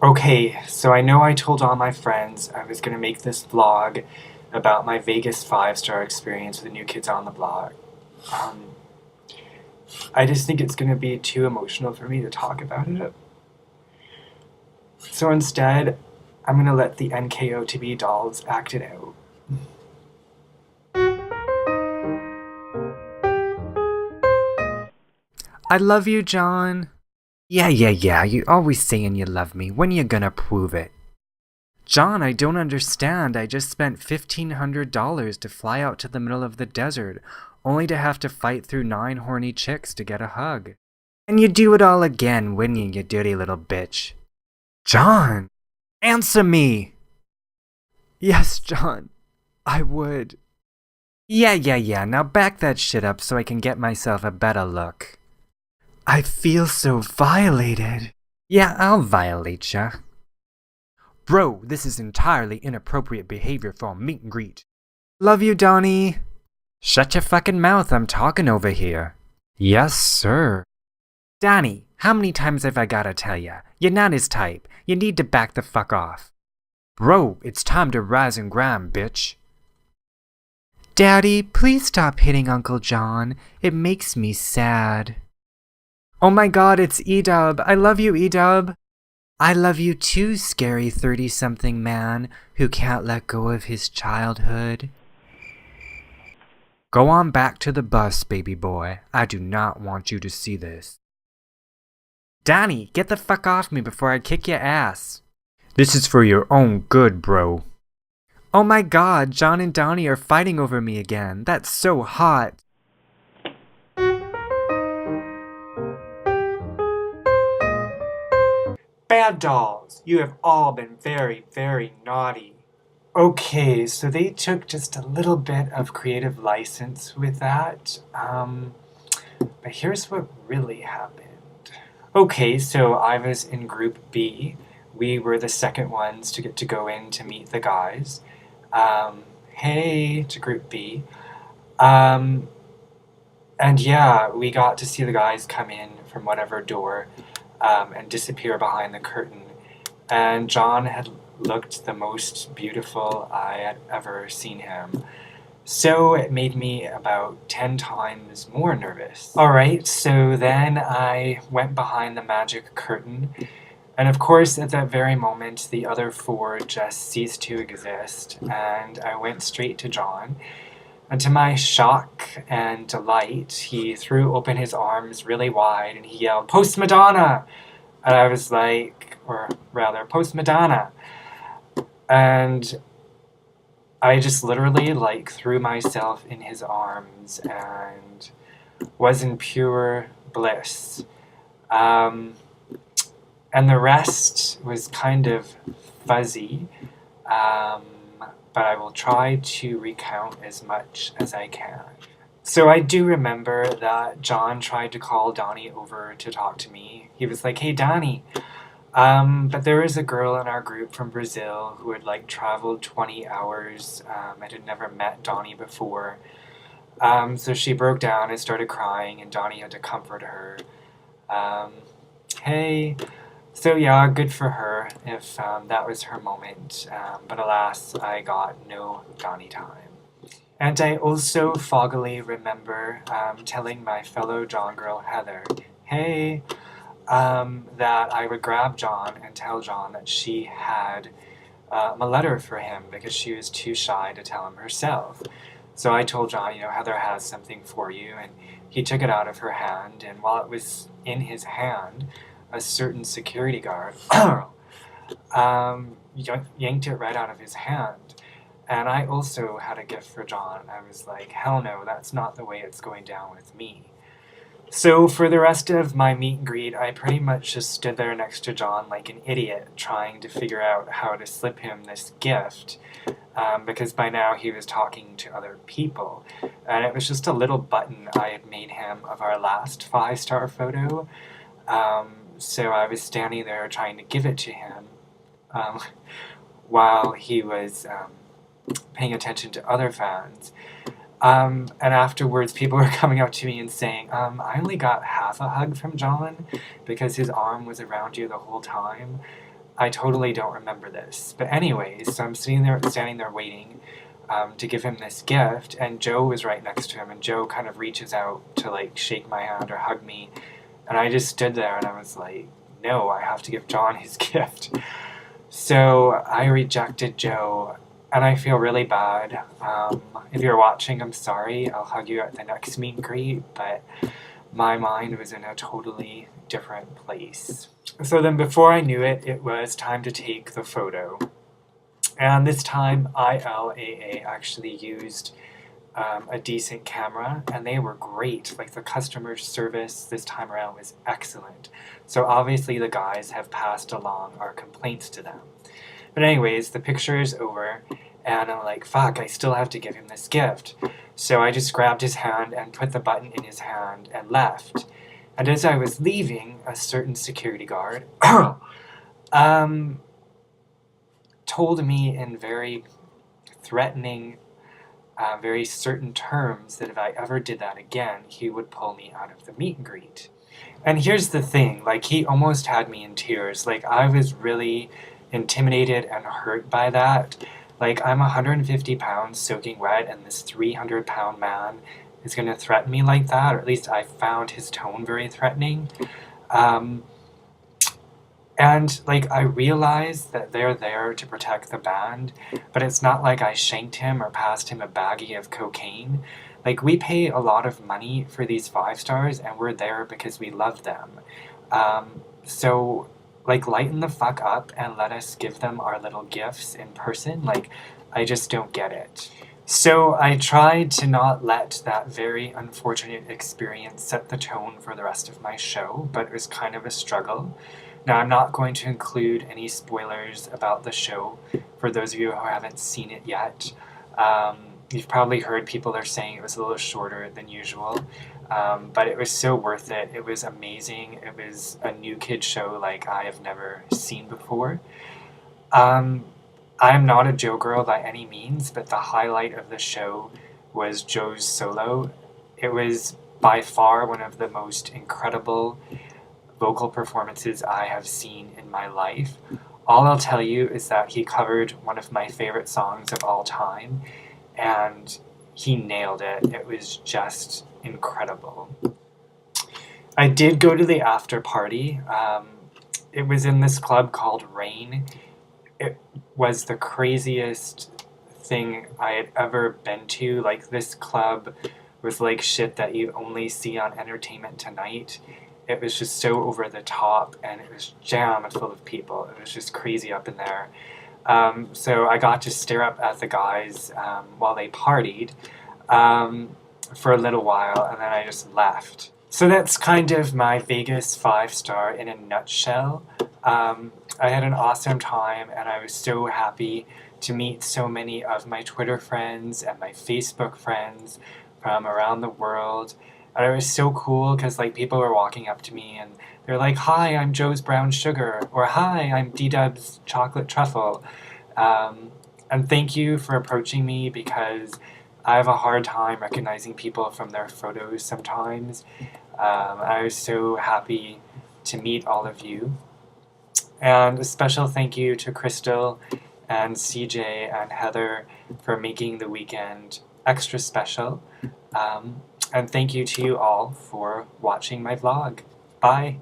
Okay, so I know I told all my friends I was gonna make this vlog about my Vegas five-star experience with the New Kids on the Block. Um, I just think it's gonna be too emotional for me to talk about it. So instead, I'm gonna let the NKOTB dolls act it out. I love you, John. Yeah. You always saying you love me. When you gonna prove it? John, I don't understand. I just spent $1,500 to fly out to the middle of the desert, only to have to fight through 9 horny chicks to get a hug. And you do it all again, wouldn't you, you dirty little bitch? John, answer me! Yes, John, I would. Yeah. Now back that shit up so I can get myself a better look. I feel so violated. Yeah, I'll violate ya. Bro, this is entirely inappropriate behavior for a meet and greet. Love you, Donnie. Shut your fucking mouth, I'm talking over here. Yes, sir. Donnie, how many times have I gotta tell ya? You're not his type. You need to back the fuck off. Bro, it's time to rise and grind, bitch. Daddy, please stop hitting Uncle John. It makes me sad. Oh my god, it's Edub. I love you, Edub. I love you too, scary 30-something man who can't let go of his childhood. Go on back to the bus, baby boy. I do not want you to see this. Donnie, get the fuck off me before I kick your ass. This is for your own good, bro. Oh my god, John and Donnie are fighting over me again. That's so hot. Bad dolls, you have all been very, very naughty. Okay, so they took just a little bit of creative license with that. But here's what really happened. Okay, so I was in group B. We were the second ones to get to go in to meet the guys. Hey to group B. And yeah, we got to see the guys come in from whatever door and disappear behind the curtain. And John had looked the most beautiful I had ever seen him. So it made me about 10 times more nervous. Alright, so then I went behind the magic curtain, and of course at that very moment the other four just ceased to exist, and I went straight to John. And to my shock and delight, he threw open his arms really wide and he yelled, "Post Madonna!" And I was like, or rather, "Post Madonna!" And I just literally threw myself in his arms and was in pure bliss. And the rest was kind of fuzzy, but I will try to recount as much as I can. So I do remember that John tried to call Donnie over to talk to me. He was like, "Hey, Donnie." But there was a girl in our group from Brazil who had traveled 20 hours and had never met Donnie before. So she broke down and started crying, and Donnie had to comfort her. Hey. So yeah, good for her if that was her moment. But alas, I got no Donnie time. And I also foggily remember telling my fellow John girl Heather, hey, that I would grab John and tell John that she had a letter for him because she was too shy to tell him herself. So I told John, Heather has something for you, and he took it out of her hand, and while it was in his hand, a certain security guard yanked it right out of his hand. And I also had a gift for John. I was like, hell no, that's not the way it's going down with me. So for the rest of my meet and greet, I pretty much just stood there next to John like an idiot, trying to figure out how to slip him this gift, because by now he was talking to other people. And it was just a little button I had made him of our last 5-star photo. So I was standing there trying to give it to him while he was paying attention to other fans. And afterwards, people were coming up to me and saying, I only got half a hug from John because his arm was around you the whole time. I totally don't remember this. But anyways, so I'm standing there waiting to give him this gift, and Joe was right next to him, and Joe kind of reaches out to like shake my hand or hug me, and I just stood there and I was like, no, I have to give John his gift. So I rejected Joe, and I feel really bad. If you're watching, I'm sorry. I'll hug you at the next meet and greet, but my mind was in a totally different place. So then before I knew it, it was time to take the photo. And this time, ILAA actually used a decent camera, and they were great. Like, the customer service this time around was excellent. So obviously the guys have passed along our complaints to them. But anyways, the picture is over, and I'm like, fuck, I still have to give him this gift. So I just grabbed his hand and put the button in his hand and left. And as I was leaving, a certain security guard told me in very threatening, very certain terms that if I ever did that again, he would pull me out of the meet and greet. And here's the thing, like, he almost had me in tears. Like, I was really intimidated and hurt by that. Like, I'm 150 pounds soaking wet, and this 300-pound man is going to threaten me like that, or at least I found his tone very threatening. And, like, I realize that they're there to protect the band, but it's not like I shanked him or passed him a baggie of cocaine. Like, we pay a lot of money for these 5 stars, and we're there because we love them. So, like, lighten the fuck up and let us give them our little gifts in person. Like, I just don't get it. So I tried to not let that very unfortunate experience set the tone for the rest of my show, but it was kind of a struggle. Now, I'm not going to include any spoilers about the show for those of you who haven't seen it yet. You've probably heard people are saying it was a little shorter than usual, but it was so worth it. It was amazing. It was a new kid show like I have never seen before. I am not a Joe girl by any means, but the highlight of the show was Joe's solo. It was by far one of the most incredible vocal performances I have seen in my life. All I'll tell you is that he covered one of my favorite songs of all time, and he nailed it. It was just incredible. I did go to the after party. It was in this club called Rain. It was the craziest thing I had ever been to. Like, this club was like shit that you only see on Entertainment Tonight. It was just so over the top, and it was jammed full of people. It was just crazy up in there. So I got to stare up at the guys while they partied for a little while, and then I just left. So that's kind of my Vegas 5-star in a nutshell. I had an awesome time, and I was so happy to meet so many of my Twitter friends and my Facebook friends from around the world. And it was so cool because, like, people were walking up to me and they're like, "Hi, I'm Joe's Brown Sugar," or "Hi, I'm D-Dub's Chocolate Truffle." And thank you for approaching me, because I have a hard time recognizing people from their photos sometimes. I was so happy to meet all of you. And a special thank you to Crystal and CJ and Heather for making the weekend extra special. And thank you to you all for watching my vlog. Bye!